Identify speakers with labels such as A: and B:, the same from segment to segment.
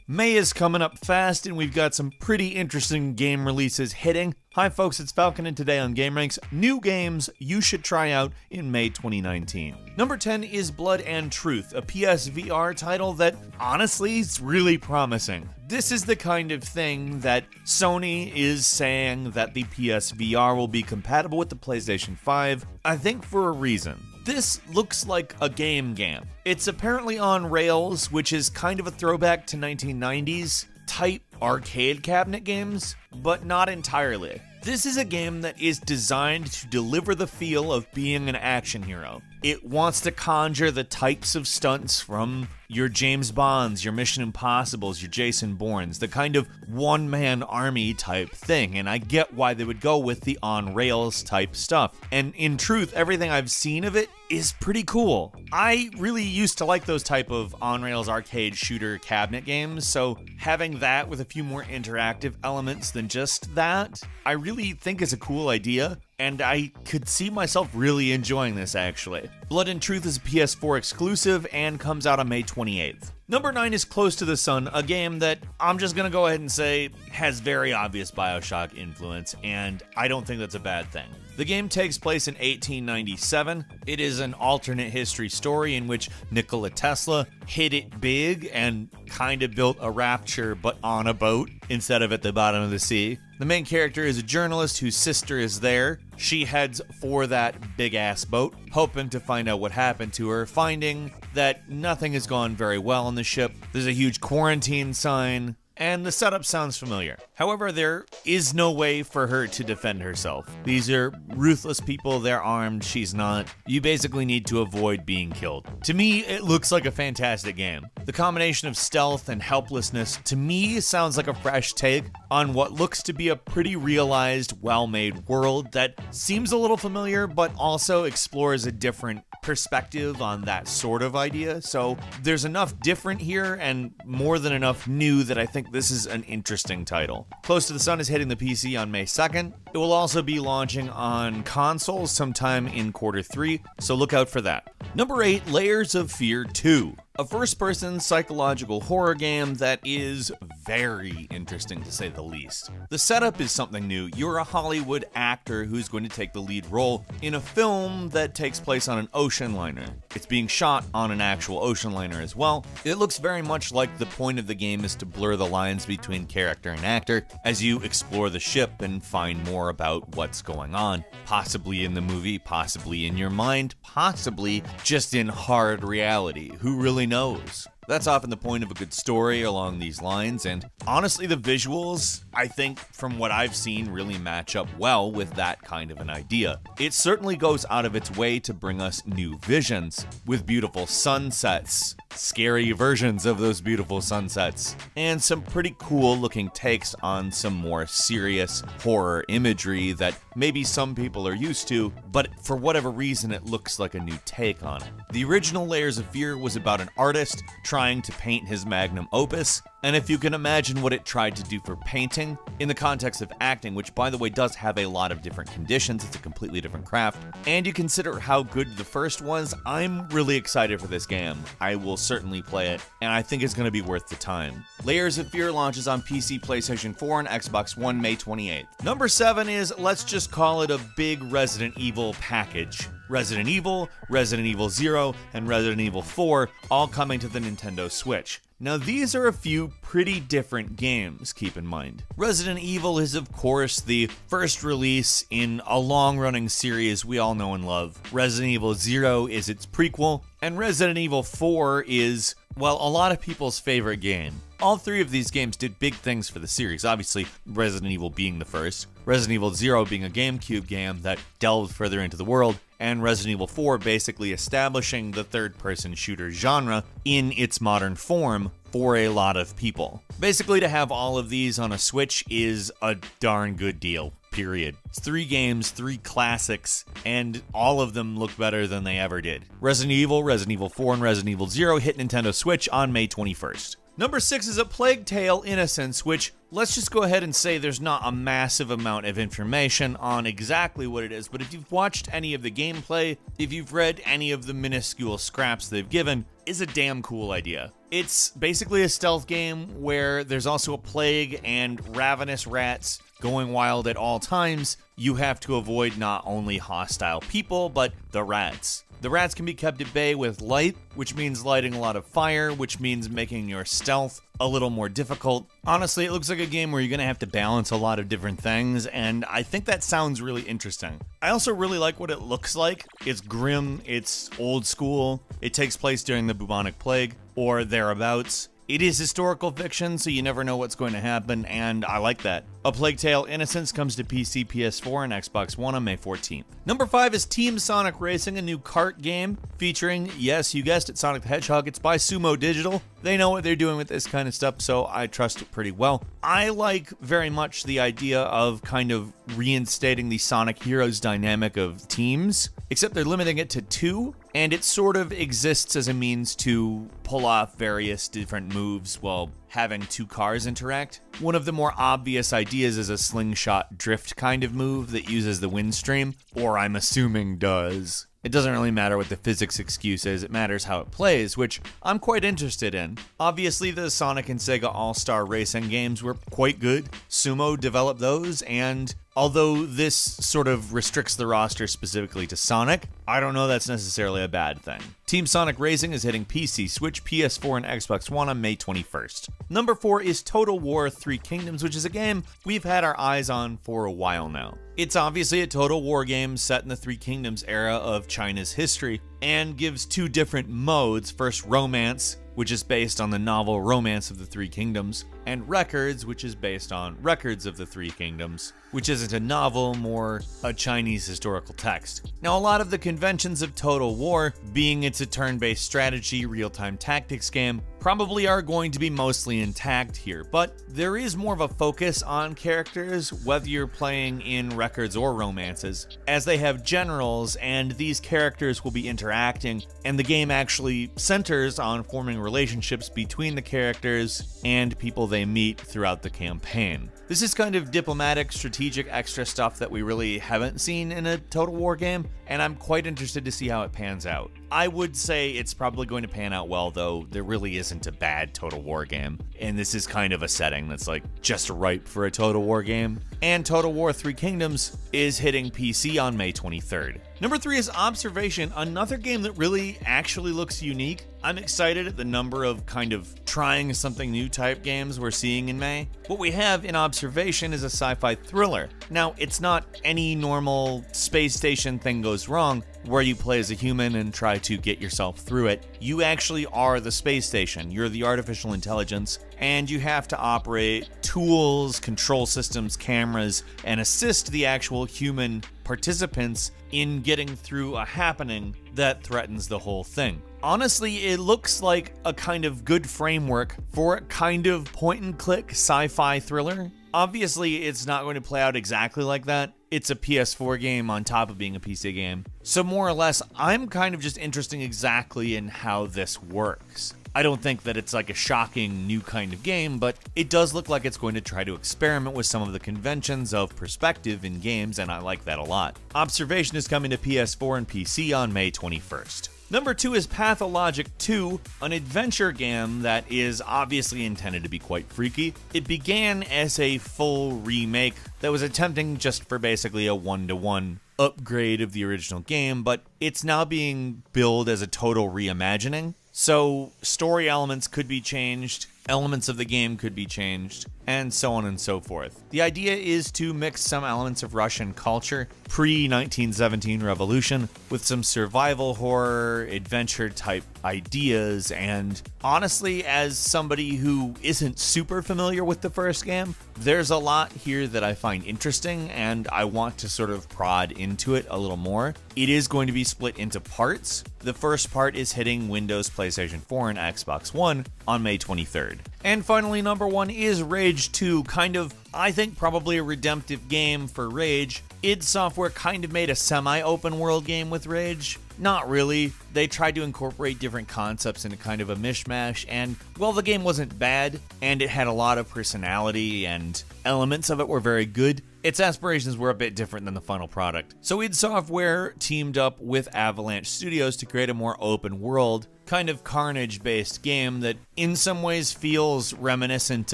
A: May is coming up fast, and we've got some pretty interesting game releases hitting. Hi folks, it's Falcon, and today on Game Ranks, new games you should try out in May 2019. Number 10 is Blood and Truth, a PSVR title that honestly is really promising. This is the kind of thing that Sony is saying that the PSVR will be compatible with the PlayStation 5, I think for a reason. This looks like a game. It's apparently on rails, which is kind of a throwback to 1990s type arcade cabinet games, but not entirely. This is a game that is designed to deliver the feel of being an action hero. It wants to conjure the types of stunts from your James Bonds, your Mission Impossibles, your Jason Bournes, the kind of one-man army type thing, and I get why they would go with the on-rails type stuff. And in truth, everything I've seen of it is pretty cool. I really used to like those type of on-rails arcade shooter cabinet games, so having that with a few more interactive elements than just that, I really think is a cool idea. And I could see myself really enjoying this, actually. Blood and Truth is a PS4 exclusive and comes out on May 28th. Number 9 is Close to the Sun, a game that I'm just gonna go ahead and say has very obvious BioShock influence, and I don't think that's a bad thing. The game takes place in 1897. It is an alternate history story in which Nikola Tesla hit it big and kind of built a Rapture but on a boat instead of at the bottom of the sea. The main character is a journalist whose sister is there. She heads for that big-ass boat, hoping to find out what happened to her, finding that nothing has gone very well on the ship. There's a huge quarantine sign, and the setup sounds familiar. However, there is no way for her to defend herself. These are ruthless people, they're armed, she's not. You basically need to avoid being killed. To me, it looks like a fantastic game. The combination of stealth and helplessness, to me, sounds like a fresh take on what looks to be a pretty realized, well-made world that seems a little familiar, but also explores a different perspective on that sort of idea. So there's enough different here and more than enough new that I think this is an interesting title. Close to the Sun is hitting the PC on May 2nd. It will also be launching on consoles sometime in Q3, so look out for that. Number 8, Layers of Fear 2. A first-person psychological horror game that is very interesting to say the least. The setup is something new. You're a Hollywood actor who's going to take the lead role in a film that takes place on an ocean liner. It's being shot on an actual ocean liner as well. It looks very much like the point of the game is to blur the lines between character and actor as you explore the ship and find more about what's going on. Possibly in the movie, possibly in your mind, possibly just in hard reality. Who really knows? That's often the point of a good story along these lines, and honestly the visuals, I think from what I've seen, really match up well with that kind of an idea. It certainly goes out of its way to bring us new visions, with beautiful sunsets, scary versions of those beautiful sunsets, and some pretty cool looking takes on some more serious horror imagery that maybe some people are used to, but for whatever reason it looks like a new take on it. The original Layers of Fear was about an artist trying to paint his magnum opus, and if you can imagine what it tried to do for painting in the context of acting, which by the way does have a lot of different conditions, it's a completely different craft, and you consider how good the first was, I'm really excited for this game. I will certainly play it, and I think it's going to be worth the time. Layers of Fear launches on PC, PlayStation 4, and Xbox One May 28th. Number 7 is, let's just call it a big Resident Evil package. Resident Evil, Resident Evil 0, and Resident Evil 4 all coming to the Nintendo Switch. Now these are a few pretty different games, keep in mind. Resident Evil is of course the first release in a long-running series we all know and love. Resident Evil 0 is its prequel, and Resident Evil 4 is, well, a lot of people's favorite game. All three of these games did big things for the series, obviously Resident Evil being the first, Resident Evil 0 being a GameCube game that delved further into the world, and Resident Evil 4 basically establishing the third-person shooter genre in its modern form for a lot of people. Basically, to have all of these on a Switch is a darn good deal, period. It's 3 games, 3 classics, and all of them look better than they ever did. Resident Evil 4, and Resident Evil 0 hit Nintendo Switch on May 21st. Number 6 is A Plague Tale: Innocence, which, let's just go ahead and say there's not a massive amount of information on exactly what it is, but if you've watched any of the gameplay, if you've read any of the minuscule scraps they've given, is a damn cool idea. It's basically a stealth game where there's also a plague and ravenous rats going wild at all times. You have to avoid not only hostile people, but the rats. The rats can be kept at bay with light, which means lighting a lot of fire, which means making your stealth a little more difficult. Honestly, it looks like a game where you're going to have to balance a lot of different things, and I think that sounds really interesting. I also really like what it looks like. It's grim, it's old school, it takes place during the bubonic plague, or thereabouts. It is historical fiction, so you never know what's going to happen, and I like that. A Plague Tale: Innocence comes to PC, PS4, and Xbox One on May 14th. Number 5 is Team Sonic Racing, a new kart game featuring, yes, you guessed it, Sonic the Hedgehog. It's by Sumo Digital. They know what they're doing with this kind of stuff, so I trust it pretty well. I like very much the idea of kind of reinstating the Sonic Heroes dynamic of teams, except they're limiting it to 2, and it sort of exists as a means to pull off various different moves while having 2 cars interact. One of the more obvious ideas is a slingshot drift kind of move that uses the wind stream, or I'm assuming does. It doesn't really matter what the physics excuse is, it matters how it plays, which I'm quite interested in. Obviously, the Sonic and Sega All-Star Racing games were quite good. Sumo developed those, and although this sort of restricts the roster specifically to Sonic, I don't know that's necessarily a bad thing. Team Sonic Racing is hitting PC, Switch, PS4, and Xbox One on May 21st. Number 4 is Total War 3 Kingdoms, which is a game we've had our eyes on for a while now. It's obviously a Total War game set in the Three Kingdoms era of China's history, and gives 2 different modes. First, Romance, which is based on the novel Romance of the Three Kingdoms, and Records, which is based on Records of the Three Kingdoms, which isn't a novel, more a Chinese historical text. Now, a lot of the conventions of Total War, being it's a turn-based strategy, real-time tactics game, probably are going to be mostly intact here, but there is more of a focus on characters, whether you're playing in Records or Romances, as they have generals, and these characters will be interacting, and the game actually centers on forming relationships between the characters and people they meet throughout the campaign. This is kind of diplomatic, strategic, extra stuff that we really haven't seen in a Total War game, and I'm quite interested to see how it pans out. I would say it's probably going to pan out well, though there really isn't a bad Total War game, and this is kind of a setting that's like just ripe for a Total War game. And Total War 3 Kingdoms is hitting PC on May 23rd. Number 3 is Observation, another game that really actually looks unique. I'm excited at the number of kind of trying something new type games we're seeing in May. What we have in Observation is a sci-fi thriller. Now, it's not any normal space station thing goes wrong, where you play as a human and try to get yourself through it. You actually are the space station. You're the artificial intelligence, and you have to operate tools, control systems, cameras, and assist the actual human participants in getting through a happening that threatens the whole thing. Honestly, it looks like a kind of good framework for a kind of point-and-click sci-fi thriller. Obviously, it's not going to play out exactly like that. It's a PS4 game on top of being a PC game. So more or less, I'm kind of just interested exactly in how this works. I don't think that it's like a shocking new kind of game, but it does look like it's going to try to experiment with some of the conventions of perspective in games, and I like that a lot. Observation is coming to PS4 and PC on May 21st. Number 2 is Pathologic 2, an adventure game that is obviously intended to be quite freaky. It began as a full remake that was attempting just for basically a one-to-one upgrade of the original game, but it's now being billed as a total reimagining. So story elements could be changed, elements of the game could be changed, and so on and so forth. The idea is to mix some elements of Russian culture, pre-1917 revolution, with some survival horror, adventure type ideas, and honestly, as somebody who isn't super familiar with the first game, there's a lot here that I find interesting, and I want to sort of prod into it a little more. It is going to be split into parts. The first part is hitting Windows, PlayStation 4, and Xbox One on May 23rd. And finally, number 1 is Rage 2, kind of, I think, probably a redemptive game for Rage. id Software kind of made a semi-open world game with Rage, Not really. They tried to incorporate different concepts into kind of a mishmash, and, well, the game wasn't bad, and it had a lot of personality, and elements of it were very good. Its aspirations were a bit different than the final product. So id Software teamed up with Avalanche Studios to create a more open world, kind of Carnage-based game that in some ways feels reminiscent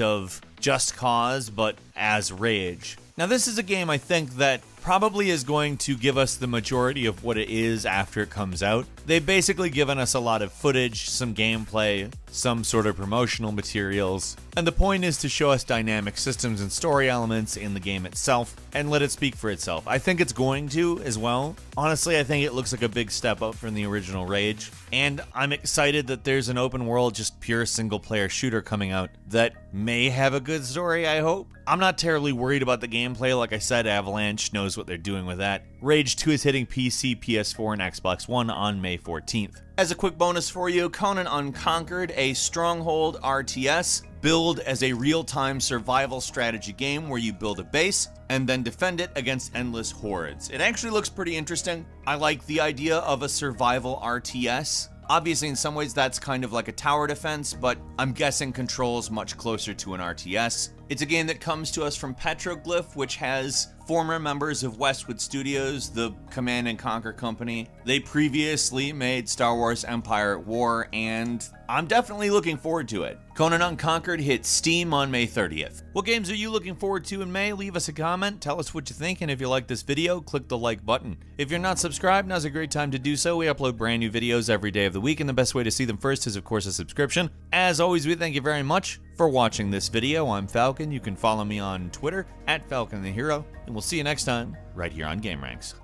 A: of Just Cause, but as Rage. Now this is a game I think that probably is going to give us the majority of what it is after it comes out. They've basically given us a lot of footage, some gameplay, some sort of promotional materials, and the point is to show us dynamic systems and story elements in the game itself, and let it speak for itself. I think it's going to as well. Honestly, I think it looks like a big step up from the original Rage, and I'm excited that there's an open world, just pure single-player shooter coming out that may have a good story, I hope. I'm not terribly worried about the gameplay. Like I said, Avalanche knows what they're doing with that. Rage 2 is hitting PC, PS4, and Xbox One on May 14th. As a quick bonus for you, Conan Unconquered, a Stronghold RTS, billed as a real-time survival strategy game where you build a base and then defend it against endless hordes. It actually looks pretty interesting. I like the idea of a survival RTS. Obviously, in some ways, that's kind of like a tower defense, but I'm guessing controls much closer to an RTS. It's a game that comes to us from Petroglyph, which has former members of Westwood Studios, the Command and Conquer company. They previously made Star Wars Empire at War, and I'm definitely looking forward to it. Conan Unconquered hits Steam on May 30th. What games are you looking forward to in May? Leave us a comment, tell us what you think, and if you like this video, click the like button. If you're not subscribed, now's a great time to do so. We upload brand new videos every day of the week, and the best way to see them first is, of course, a subscription. As always, we thank you very much for watching this video. I'm Falcon. You can follow me on Twitter @FalconTheHero, and we'll see you next time right here on GameRanks.